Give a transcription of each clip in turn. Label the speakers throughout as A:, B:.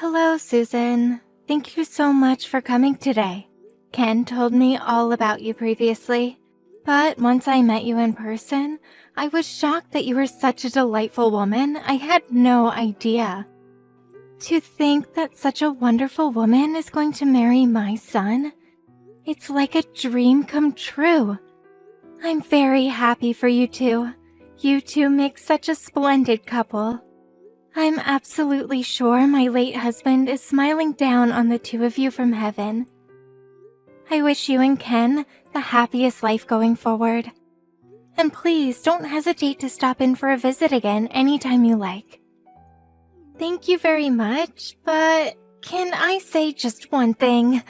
A: Hello, Susan. Thank you so much for coming today. Ken told me all about you previously, but once I met you in person, I was shocked that you were such a delightful woman. I had no idea. To think that such a wonderful woman is going to marry my son, it's like a dream come true. I'm very happy for you two. You two make such a splendid couple. I'm absolutely sure my late husband is smiling down on the two of you from heaven. I wish you and Ken the happiest life going forward. And please don't hesitate to stop in for a visit again anytime you like. Thank you very much, but can I say just one thing?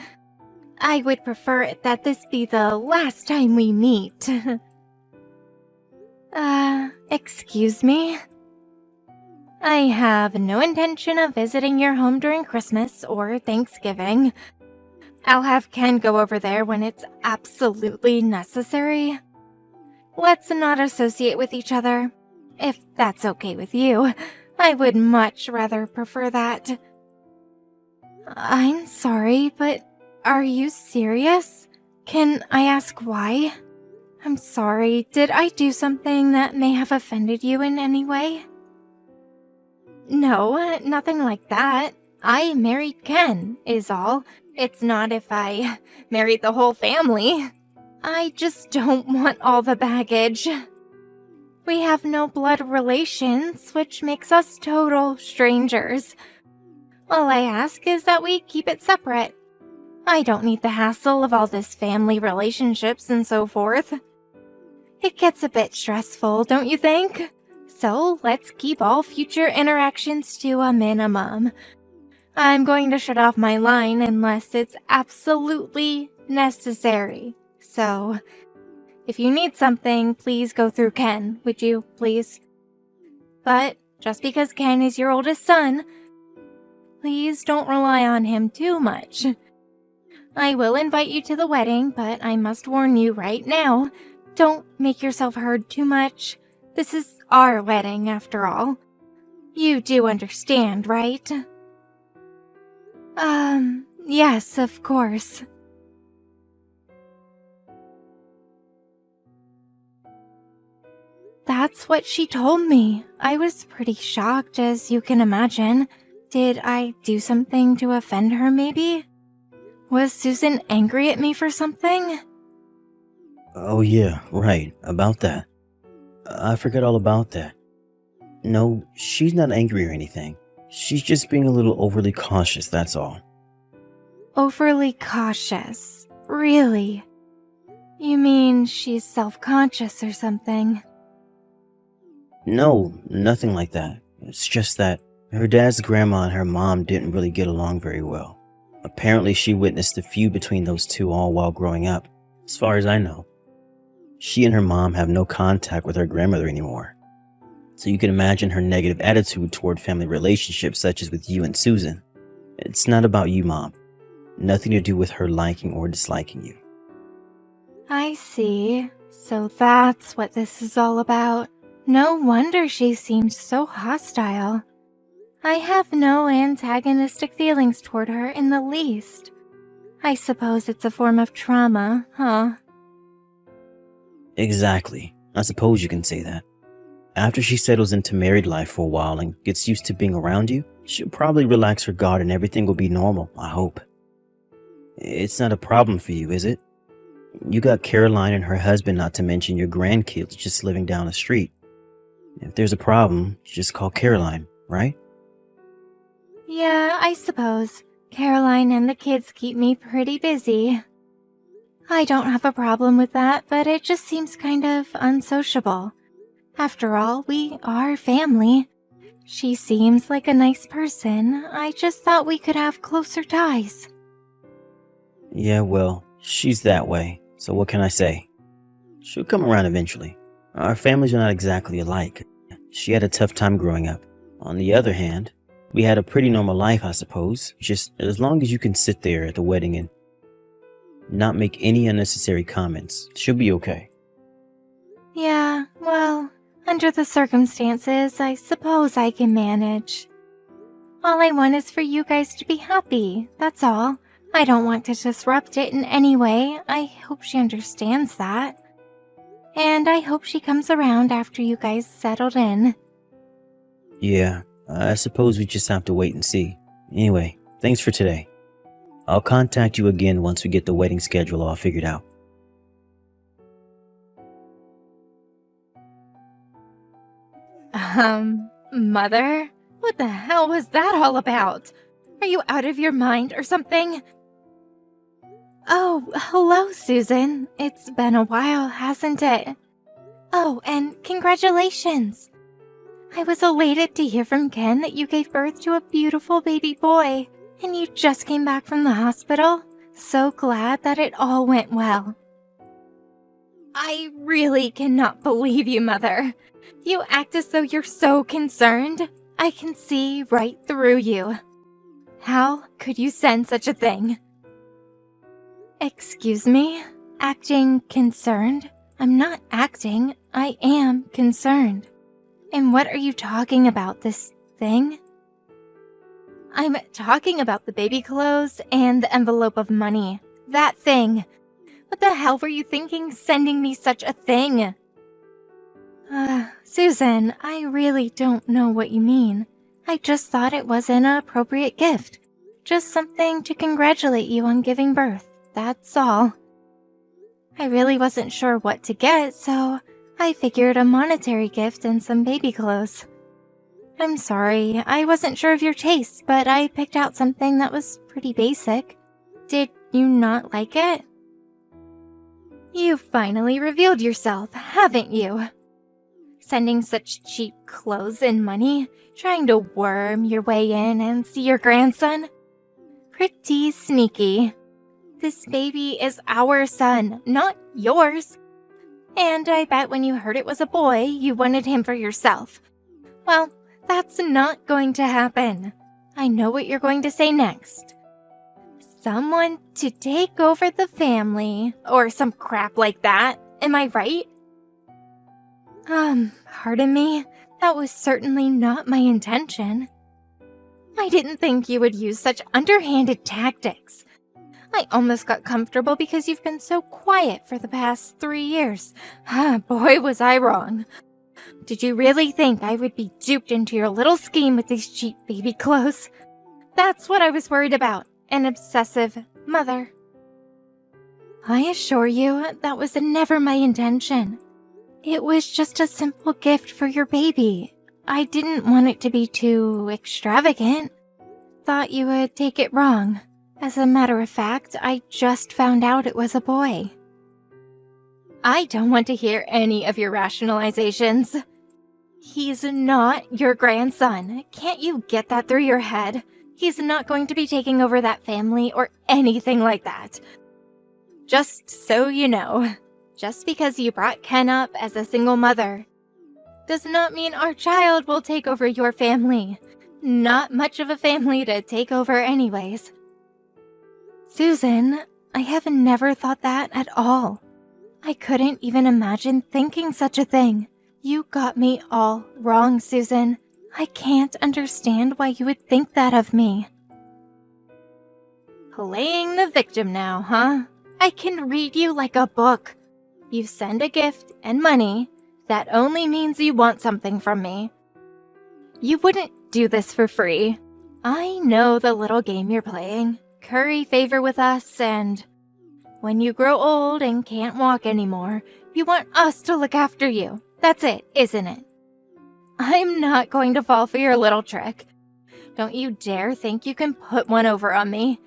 A: I would prefer that this be the last time we meet. Excuse me? I have no intention of visiting your home during Christmas or Thanksgiving. I'll have Ken go over there when it's absolutely necessary. Let's not associate with each other. If that's okay with you, I would much rather prefer that. I'm sorry, but are you serious? Can I ask why? I'm sorry, did I do something that may have offended you in any way? No, nothing like that. I married Ken, is all. It's not if I married the whole family. I just don't want all the baggage. We have no blood relations, which makes us total strangers. All I ask is that we keep it separate. I don't need the hassle of all this family relationships and so forth. It gets a bit stressful, don't you think? So let's keep all future interactions to a minimum. I'm going to shut off my line unless it's absolutely necessary. So, if you need something, please go through Ken, would you, please? But just because Ken is your oldest son, please don't rely on him too much. I will invite you to the wedding, but I must warn you right now, don't make yourself heard too much. This is our wedding, after all. You do understand, right? Yes, of course. That's what she told me. I was pretty shocked, as you can imagine. Did I do something to offend her, maybe? Was Susan angry at me for something?
B: Oh yeah, right, about that. I forgot all about that. No, she's not angry or anything. She's just being a little overly cautious, that's all.
A: Overly cautious. Really? You mean she's self-conscious or something?
B: No, nothing like that. It's just that her dad's grandma and her mom didn't really get along very well. Apparently she witnessed the feud between those two all while growing up, as far as I know. She and her mom have no contact with her grandmother anymore. So you can imagine her negative attitude toward family relationships such as with you and Susan. It's not about you, Mom. Nothing to do with her liking or disliking you.
A: I see. So that's what this is all about. No wonder she seemed so hostile. I have no antagonistic feelings toward her in the least. I suppose it's a form of trauma, huh?
B: Exactly. I suppose you can say that. After she settles into married life for a while and gets used to being around you, she'll probably relax her guard and everything will be normal, I hope. It's not a problem for you, is it? You got Caroline and her husband, not to mention your grandkids just living down the street. If there's a problem, you just call Caroline, right?
A: Yeah, I suppose. Caroline and the kids keep me pretty busy. I don't have a problem with that, but it just seems kind of unsociable. After all, we are family. She seems like a nice person. I just thought we could have closer ties.
B: Yeah, well, she's that way, so what can I say? She'll come around eventually. Our families are not exactly alike. She had a tough time growing up. On the other hand, we had a pretty normal life, I suppose. Just as long as you can sit there at the wedding and not make any unnecessary comments, she'll be okay.
A: Yeah, well, under the circumstances, I suppose I can manage. All I want is for you guys to be happy, that's all. I don't want to disrupt it in any way. I hope she understands that. And I hope she comes around after you guys settled in.
B: Yeah, I suppose we just have to wait and see. Anyway, thanks for today. I'll contact you again once we get the wedding schedule all figured out.
A: Mother? What the hell was that all about? Are you out of your mind or something? Oh, hello, Susan. It's been a while, hasn't it? Oh, and congratulations. I was elated to hear from Ken that you gave birth to a beautiful baby boy, and you just came back from the hospital. So glad that it all went well. I really cannot believe you, Mother. You act as though you're so concerned. I can see right through you. How could you send such a thing? Excuse me? Acting concerned? I'm not acting. I am concerned. And what are you talking about, this thing? I'm talking about the baby clothes and the envelope of money. That thing. What the hell were you thinking sending me such a thing? Susan, I really don't know what you mean. I just thought it was an appropriate gift. Just something to congratulate you on giving birth, that's all. I really wasn't sure what to get, so I figured a monetary gift and some baby clothes. I'm sorry, I wasn't sure of your taste, but I picked out something that was pretty basic. Did you not like it? You finally revealed yourself, haven't you? Sending such cheap clothes and money, trying to worm your way in and see your grandson? Pretty sneaky. This baby is our son, not yours. And I bet when you heard it was a boy, you wanted him for yourself. Well, that's not going to happen. I know what you're going to say next. Someone to take over the family, or some crap like that. Am I right? Pardon me. That was certainly not my intention. I didn't think you would use such underhanded tactics. I almost got comfortable because you've been so quiet for the past 3 years. Boy, was I wrong. Did you really think I would be duped into your little scheme with these cheap baby clothes? That's what I was worried about. An obsessive mother. I assure you, that was never my intention. It was just a simple gift for your baby. I didn't want it to be too extravagant. Thought you would take it wrong. As a matter of fact, I just found out it was a boy. I don't want to hear any of your rationalizations. He's not your grandson. Can't you get that through your head? He's not going to be taking over that family or anything like that. Just so you know, just because you brought Ken up as a single mother does not mean our child will take over your family. Not much of a family to take over anyways. Susan, I have never thought that at all. I couldn't even imagine thinking such a thing. You got me all wrong, Susan. I can't understand why you would think that of me. Playing the victim now, huh? I can read you like a book. You send a gift and money. That only means you want something from me. You wouldn't do this for free. I know the little game you're playing. Curry favor with us, and when you grow old and can't walk anymore, you want us to look after you. That's it, isn't it? I'm not going to fall for your little trick. Don't you dare think you can put one over on me.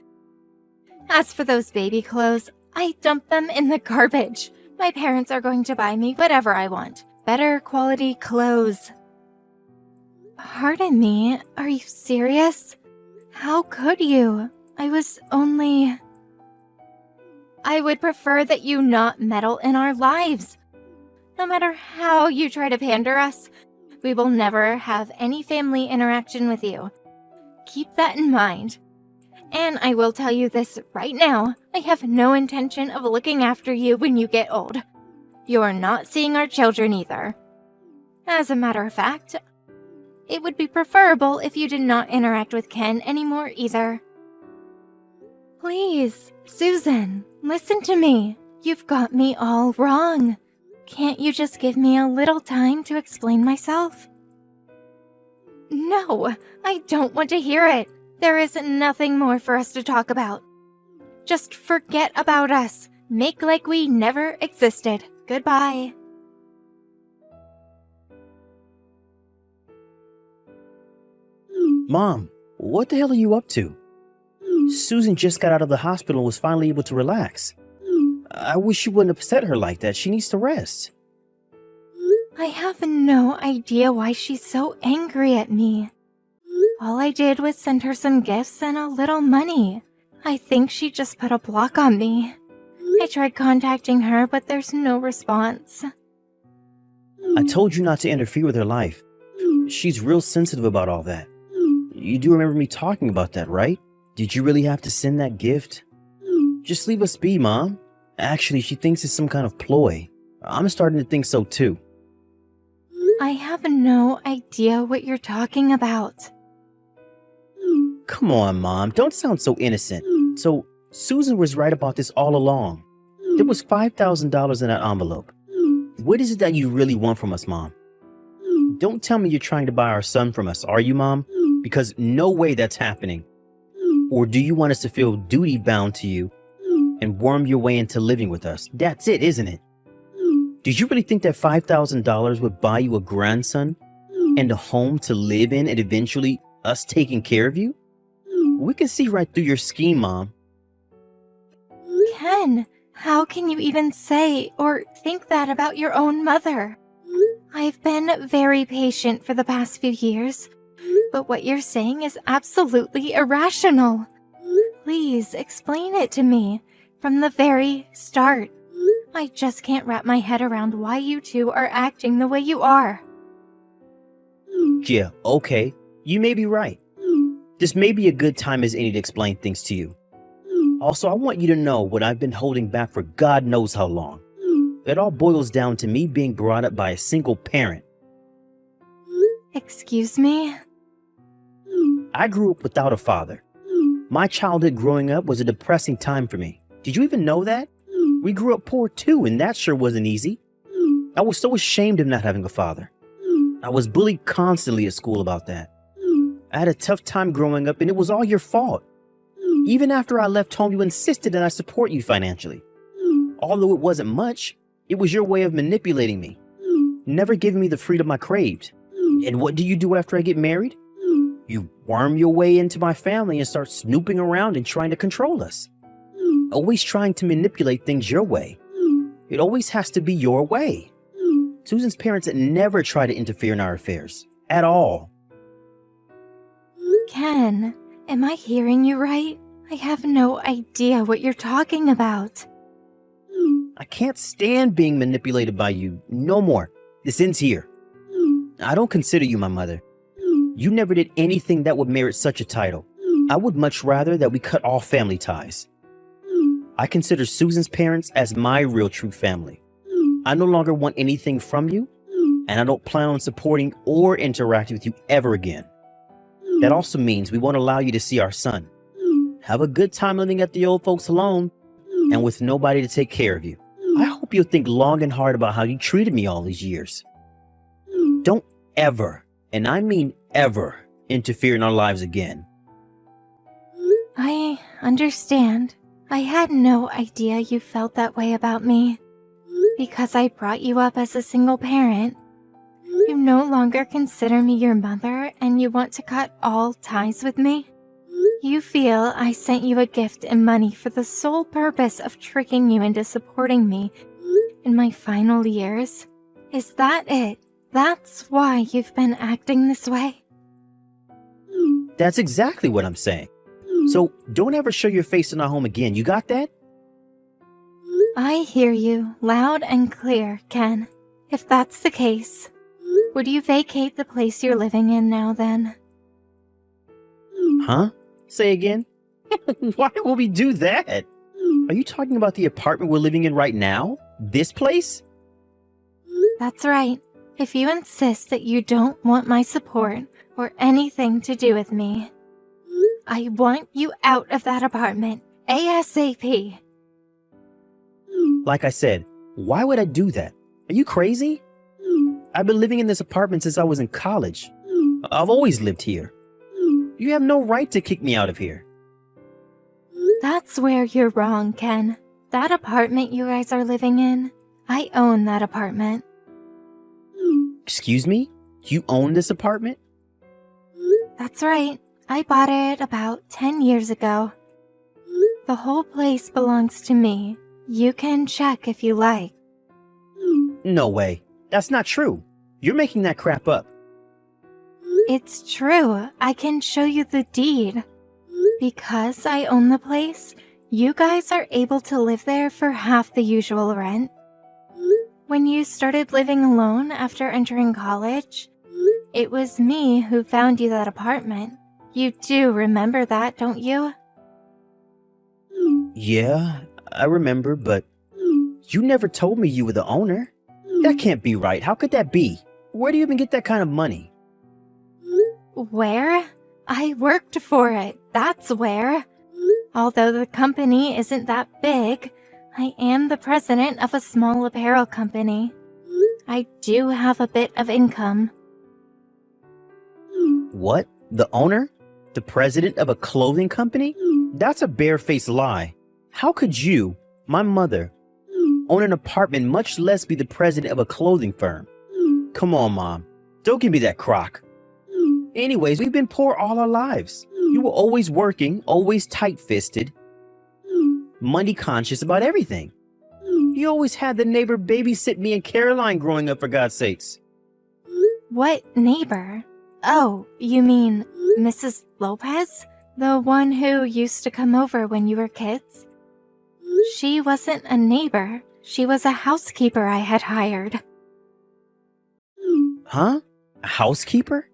A: As for those baby clothes, I dumped them in the garbage. My parents are going to buy me whatever I want. Better quality clothes. Pardon me, are you serious? How could you? I would prefer that you not meddle in our lives. No matter how you try to pander us, we will never have any family interaction with you. Keep that in mind. And I will tell you this right now, I have no intention of looking after you when you get old. You're not seeing our children either. As a matter of fact, It would be preferable if you did not interact with Ken anymore either. Please, Susan, listen to me. You've got me all wrong. Can't you just give me a little time to explain myself? No, I don't want to hear it. There is nothing more for us to talk about. Just forget about us. Make like we never existed. Goodbye.
B: Mom, what the hell are you up to? Susan just got out of the hospital and was finally able to relax. I wish you wouldn't upset her like that. She needs to rest.
A: I have no idea why she's so angry at me. All I did was send her some gifts and a little money. I think she just put a block on me. I tried contacting her, but there's no response.
B: I told you not to interfere with her life. She's real sensitive about all that. You do remember me talking about that, right? Did you really have to send that gift? Just leave us be, Mom. Actually, she thinks it's some kind of ploy. I'm starting to think so too.
A: I have no idea what you're talking about.
B: Come on, Mom. Don't sound so innocent. So, Susan was right about this all along. There was $5,000 in that envelope. What is it that you really want from us, Mom? Don't tell me you're trying to buy our son from us, are you, Mom? Because no way that's happening. Or do you want us to feel duty-bound to you and worm your way into living with us? That's it, isn't it? Did you really think that $5,000 would buy you a grandson and a home to live in and eventually us taking care of you? We can see right through your scheme, Mom.
A: Ken, how can you even say or think that about your own mother? I've been very patient for the past few years, but what you're saying is absolutely irrational. Please explain it to me from the very start. I just can't wrap my head around why you two are acting the way you are.
B: Yeah, okay. You may be right. This may be a good time as any to explain things to you. Also, I want you to know what I've been holding back for God knows how long. It all boils down to me being brought up by a single parent.
A: Excuse me?
B: I grew up without a father. My childhood growing up was a depressing time for me. Did you even know that? We grew up poor too, and that sure wasn't easy. I was so ashamed of not having a father. I was bullied constantly at school about that. I had a tough time growing up, and it was all your fault. Even after I left home, you insisted that I support you financially. Although it wasn't much, it was your way of manipulating me, never giving me the freedom I craved. And what do you do after I get married? You worm your way into my family and start snooping around and trying to control us. Always trying to manipulate things your way. It always has to be your way. Susan's parents never try to interfere in our affairs. At all.
A: Ken, am I hearing you right? I have no idea what you're talking about.
B: I can't stand being manipulated by you. No more. This ends here. I don't consider you my mother. You never did anything that would merit such a title. I would much rather that we cut all family ties. I consider Susan's parents as my real true family. I no longer want anything from you, and I don't plan on supporting or interacting with you ever again. That also means we won't allow you to see our son. Have a good time living at the old folks' home and with nobody to take care of you. I hope you'll think long and hard about how you treated me all these years. Don't ever, and I mean ever, interfere in our lives again.
A: I understand. I had no idea you felt that way about me. Because I brought you up as a single parent, you no longer consider me your mother and you want to cut all ties with me? You feel I sent you a gift and money for the sole purpose of tricking you into supporting me in my final years? Is that it? That's why you've been acting this way?
B: That's exactly what I'm saying. So don't ever show your face in our home again. You got that?
A: I hear you loud and clear, Ken. If that's the case, would you vacate the place you're living in now then?
B: Huh? Say again? Why will we do that? Are you talking about the apartment we're living in right now? This place?
A: That's right. If you insist that you don't want my support or anything to do with me, I want you out of that apartment ASAP.
B: Like I said, why would I do that? Are you crazy? I've been living in this apartment since I was in college. I've always lived here. You have no right to kick me out of here.
A: That's where you're wrong, Ken. That apartment you guys are living in, I own that apartment.
B: Excuse me? You own this apartment?
A: That's right. I bought it about 10 years ago. The whole place belongs to me. You can check if you like.
B: No way. That's not true. You're making that crap up.
A: It's true. I can show you the deed. Because I own the place, you guys are able to live there for half the usual rent. When you started living alone after entering college, it was me who found you that apartment. You do remember that, don't you?
B: Yeah, I remember, but you never told me you were the owner. That can't be right. How could that be? Where do you even get that kind of money?
A: Where? I worked for it, that's where. Although the company isn't that big, I am the president of a small apparel company. I do have a bit of income.
B: What? The owner? The president of a clothing company? That's a barefaced lie. How could you, my mother, own an apartment, much less be the president of a clothing firm? Come on, Mom. Don't give me that crock. Anyways, we've been poor all our lives. You were always working, always tight-fisted, money conscious about everything. You always had the neighbor babysit me and Caroline growing up, for God's sakes.
A: What neighbor? Oh, you mean Mrs. Lopez? The one who used to come over when you were kids? She wasn't a neighbor. She was a housekeeper I had hired.
B: Huh? A housekeeper?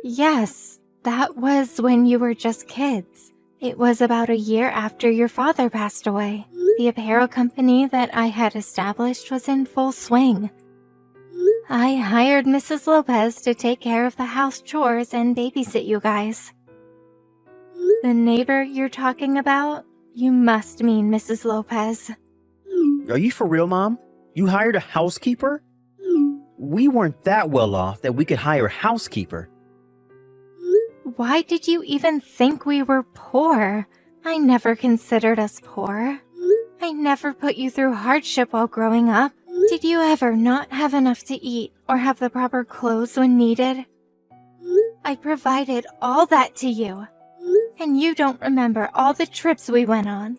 A: Yes, that was when you were just kids. It was about a year after your father passed away. The apparel company that I had established was in full swing. I hired Mrs. Lopez to take care of the house chores and babysit you guys. The neighbor you're talking about? You must mean Mrs. Lopez.
B: Are you for real, Mom? You hired a housekeeper? We weren't that well off that we could hire a housekeeper.
A: Why did you even think we were poor? I never considered us poor. I never put you through hardship while growing up. Did you ever not have enough to eat or have the proper clothes when needed? I provided all that to you. And you don't remember all the trips we went on.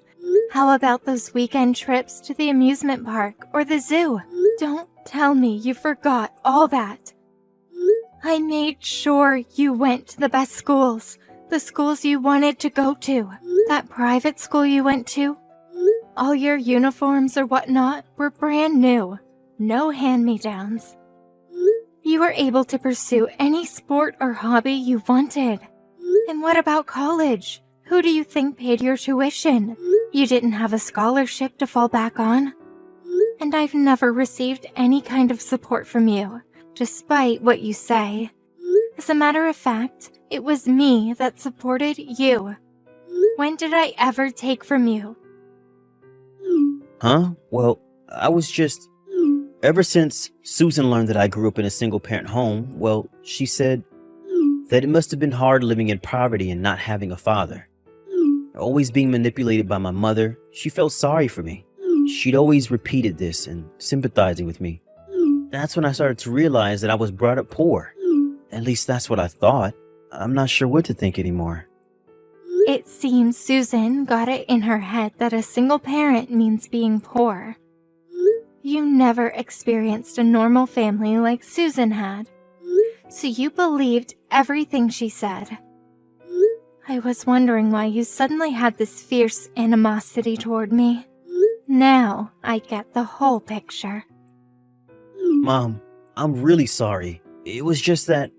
A: How about those weekend trips to the amusement park or the zoo? Don't tell me you forgot all that. I made sure you went to the best schools, the schools you wanted to go to, that private school you went to. All your uniforms or whatnot were brand new, no hand-me-downs. You were able to pursue any sport or hobby you wanted. And what about college? Who do you think paid your tuition? You didn't have a scholarship to fall back on. And I've never received any kind of support from you, despite what you say. As a matter of fact, it was me that supported you. When did I ever take from you?
B: Huh? Well, I was just... Ever since Susan learned that I grew up in a single-parent home, well, she said that it must have been hard living in poverty and not having a father. Always being manipulated by my mother, she felt sorry for me. She'd always repeated this and sympathizing with me. That's when I started to realize that I was brought up poor. At least that's what I thought. I'm not sure what to think anymore.
A: It seems Susan got it in her head that a single parent means being poor. You never experienced a normal family like Susan had, so you believed everything she said. I was wondering why you suddenly had this fierce animosity toward me. Now I get the whole picture.
B: Mom, I'm really sorry. It was just that,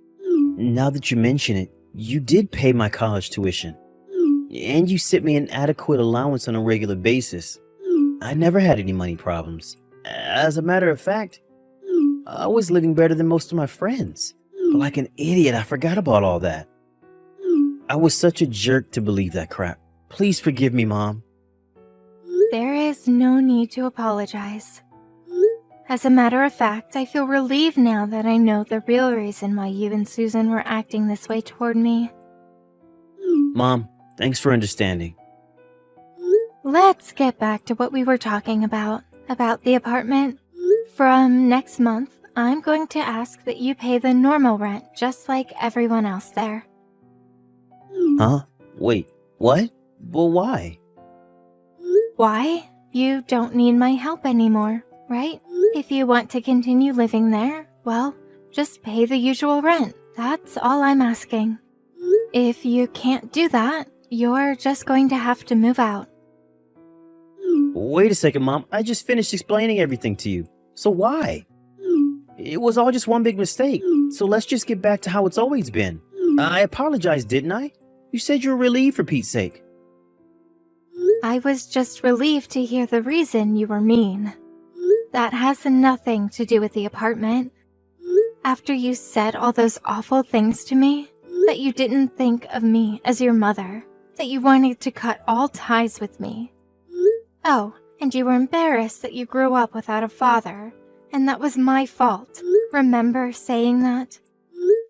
B: now that you mention it, you did pay my college tuition. And you sent me an adequate allowance on a regular basis. I never had any money problems. As a matter of fact, I was living better than most of my friends. But like an idiot, I forgot about all that. I was such a jerk to believe that crap. Please forgive me, Mom.
A: There is no need to apologize. As a matter of fact, I feel relieved now that I know the real reason why you and Susan were acting this way toward me.
B: Mom, thanks for understanding.
A: Let's get back to what we were talking about the apartment. From next month, I'm going to ask that you pay the normal rent just like everyone else there.
B: Huh? Wait, what? Well, why?
A: Why? You don't need my help anymore, right? If you want to continue living there, well, just pay the usual rent. That's all I'm asking. If you can't do that, you're just going to have to move out.
B: Wait a second, Mom. I just finished explaining everything to you. So why? It was all just one big mistake. So let's just get back to how it's always been. I apologized, didn't I? You said you were relieved for Pete's sake.
A: I was just relieved to hear the reason you were mean. That has nothing to do with the apartment. After you said all those awful things to me, that you didn't think of me as your mother, that you wanted to cut all ties with me. Oh, and you were embarrassed that you grew up without a father, and that was my fault. Remember saying that?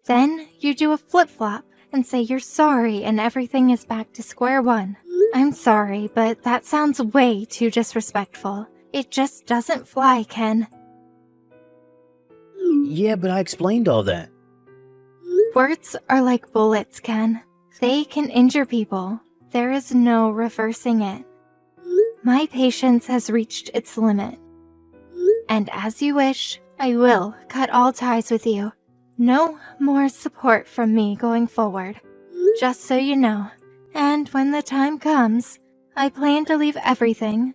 A: Then you do a flip-flop and say you're sorry and everything is back to square one. I'm sorry, but that sounds way too disrespectful. It just doesn't fly, Ken.
B: Yeah, but I explained all that.
A: Words are like bullets, Ken. They can injure people. There is no reversing it. My patience has reached its limit. And as you wish, I will cut all ties with you. No more support from me going forward. Just so you know. And when the time comes, I plan to leave everything.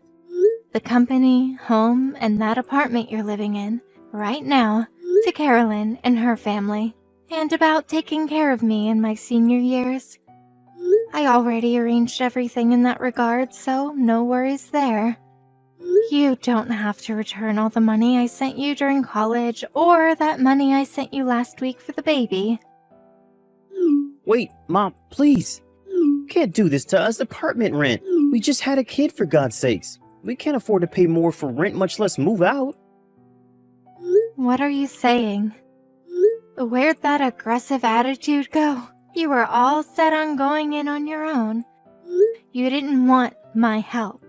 A: The company, home, and that apartment you're living in, right now, to Carolyn and her family. And about taking care of me in my senior years. I already arranged everything in that regard, so no worries there. You don't have to return all the money I sent you during college or that money I sent you last week for the baby.
B: Wait, Mom, please. You can't do this to us. Apartment rent. We just had a kid, for God's sakes. We can't afford to pay more for rent, much less move out.
A: What are you saying? Where'd that aggressive attitude go? You were all set on going in on your own. You didn't want my help.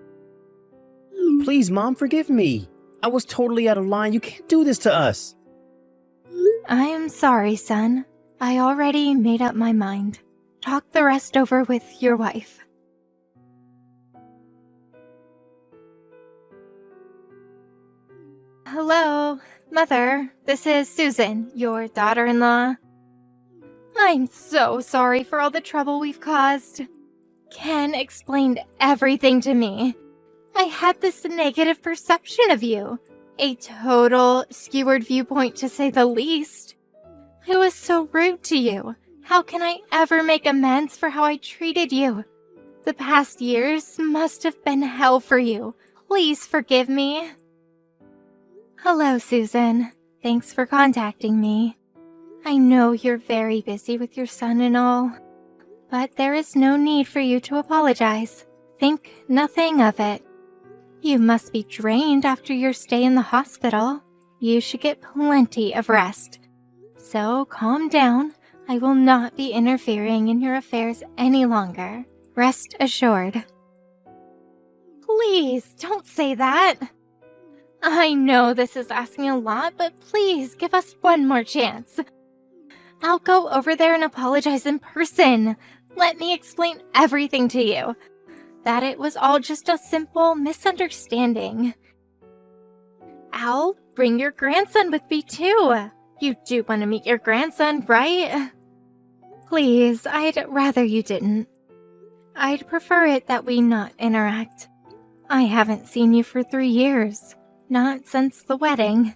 B: Please, Mom, forgive me. I was totally out of line. You can't do this to us.
A: I am sorry, son. I already made up my mind. Talk the rest over with your wife. Hello, Mother. This is Susan, your daughter-in-law. I'm so sorry for all the trouble we've caused. Ken explained everything to me. I had this negative perception of you. A total skewered viewpoint, to say the least. I was so rude to you. How can I ever make amends for how I treated you? The past years must have been hell for you. Please forgive me. Hello, Susan. Thanks for contacting me. I know you're very busy with your son and all, but there is no need for you to apologize. Think nothing of it. You must be drained after your stay in the hospital. You should get plenty of rest. So calm down. I will not be interfering in your affairs any longer. Rest assured. Please, don't say that. I know this is asking a lot, but please give us one more chance. I'll go over there and apologize in person. Let me explain everything to you. That it was all just a simple misunderstanding. I'll bring your grandson with me too. You do want to meet your grandson, right? Please, I'd rather you didn't. I'd prefer it that we not interact. I haven't seen you for 3 years. Not since the wedding.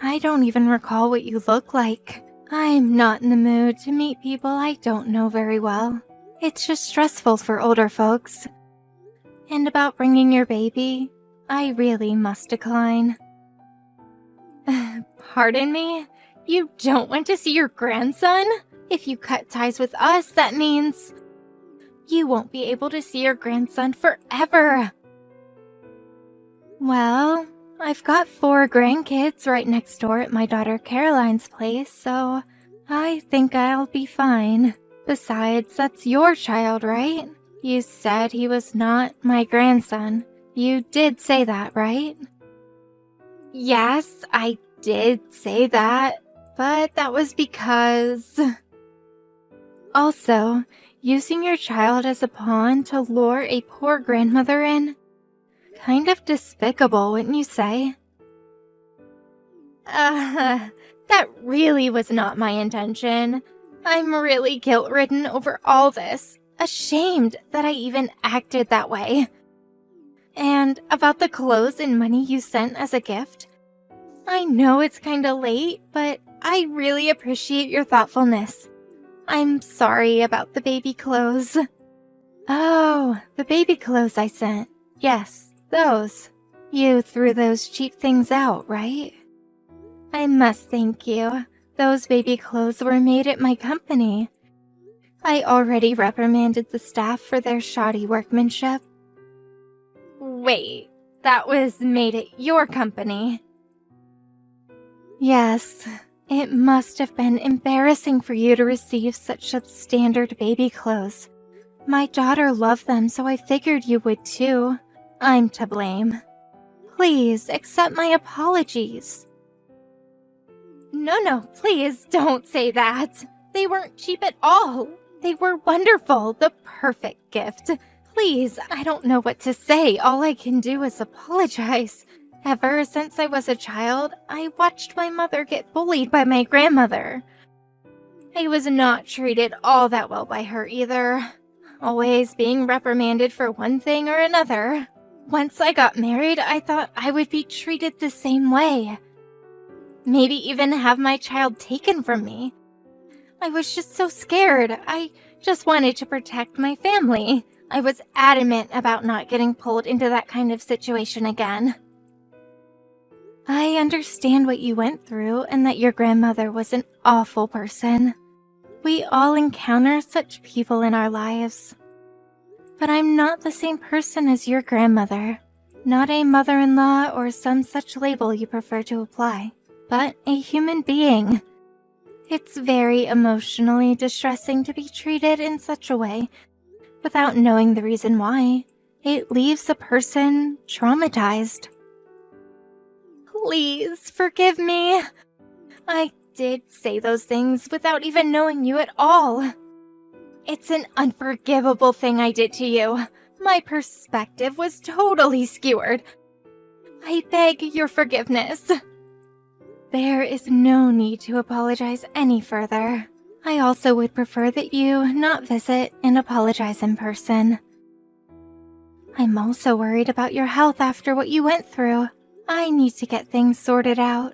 A: I don't even recall what you look like. I'm not in the mood to meet people I don't know very well. It's just stressful for older folks. And about bringing your baby, I really must decline. Pardon me? You don't want to see your grandson? If you cut ties with us, that means you won't be able to see your grandson forever. Well, I've got 4 grandkids right next door at my daughter Caroline's place, so I think I'll be fine. Besides, that's your child, right? You said he was not my grandson. You did say that, right? Yes, I did say that, but that was because... Also, using your child as a pawn to lure a poor grandmother in? Kind of despicable, wouldn't you say? That really was not my intention. I'm really guilt-ridden over all this, ashamed that I even acted that way. And about the clothes and money you sent as a gift, I know it's kinda late, but I really appreciate your thoughtfulness. I'm sorry about the baby clothes. Oh, the baby clothes I sent. Yes, those. You threw those cheap things out, right? I must thank you. Those baby clothes were made at my company. I already reprimanded the staff for their shoddy workmanship. Wait, that was made at your company? Yes, it must have been embarrassing for you to receive such substandard baby clothes. My daughter loved them, so I figured you would too. I'm to blame. Please accept my apologies. No, please don't say that. They weren't cheap at all. They were wonderful, the perfect gift. Please, I don't know what to say. All I can do is apologize. Ever since I was a child, I watched my mother get bullied by my grandmother. I was not treated all that well by her either, always being reprimanded for one thing or another. Once I got married, I thought I would be treated the same way. Maybe even have my child taken from me. I was just so scared. I just wanted to protect my family. I was adamant about not getting pulled into that kind of situation again. I understand what you went through and that your grandmother was an awful person. We all encounter such people in our lives. But I'm not the same person as your grandmother. Not a mother-in-law or some such label you prefer to apply, but a human being. It's very emotionally distressing to be treated in such a way without knowing the reason why. It leaves a person traumatized. Please forgive me. I did say those things without even knowing you at all. It's an unforgivable thing I did to you. My perspective was totally skewered. I beg your forgiveness. There is no need to apologize any further. I also would prefer that you not visit and apologize in person. I'm also worried about your health after what you went through. I need to get things sorted out.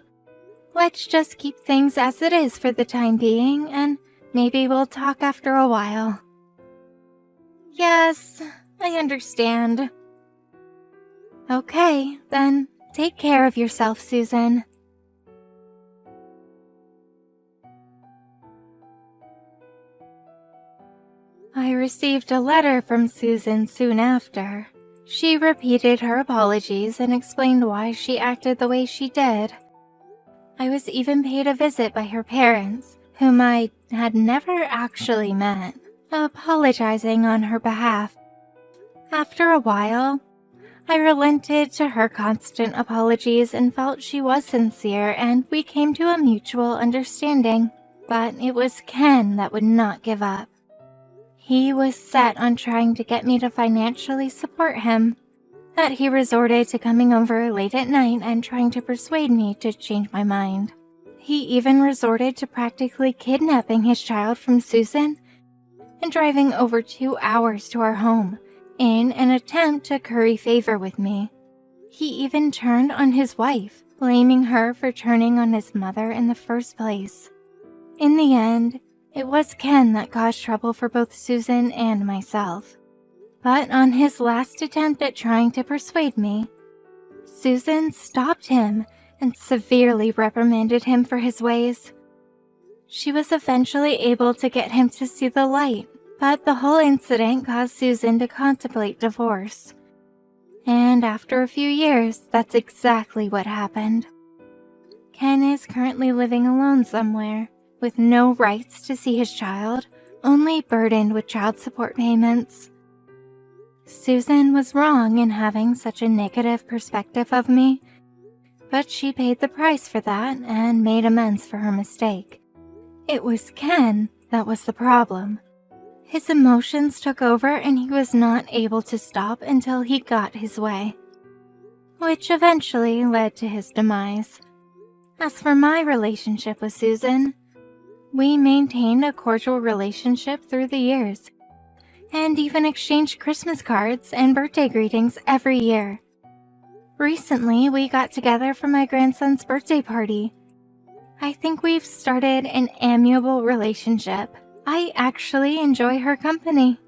A: Let's just keep things as it is for the time being, and maybe we'll talk after a while. Yes, I understand. Okay, then take care of yourself, Susan. I received a letter from Susan soon after. She repeated her apologies and explained why she acted the way she did. I was even paid a visit by her parents, whom I had never actually met, apologizing on her behalf. After a while, I relented to her constant apologies and felt she was sincere, and we came to a mutual understanding. But it was Ken that would not give up. He was set on trying to get me to financially support him, that he resorted to coming over late at night and trying to persuade me to change my mind. He even resorted to practically kidnapping his child from Susan and driving over 2 hours to our home in an attempt to curry favor with me. He even turned on his wife, blaming her for turning on his mother in the first place. In the end, it was Ken that caused trouble for both Susan and myself. But on his last attempt at trying to persuade me, Susan stopped him and severely reprimanded him for his ways. She was eventually able to get him to see the light, but the whole incident caused Susan to contemplate divorce. And after a few years, that's exactly what happened. Ken is currently living alone somewhere, with no rights to see his child, only burdened with child support payments. Susan was wrong in having such a negative perspective of me, but she paid the price for that and made amends for her mistake. It was Ken that was the problem. His emotions took over and he was not able to stop until he got his way, which eventually led to his demise. As for my relationship with Susan, we maintained a cordial relationship through the years, and even exchanged Christmas cards and birthday greetings every year. Recently, we got together for my grandson's birthday party. I think we've started an amiable relationship. I actually enjoy her company.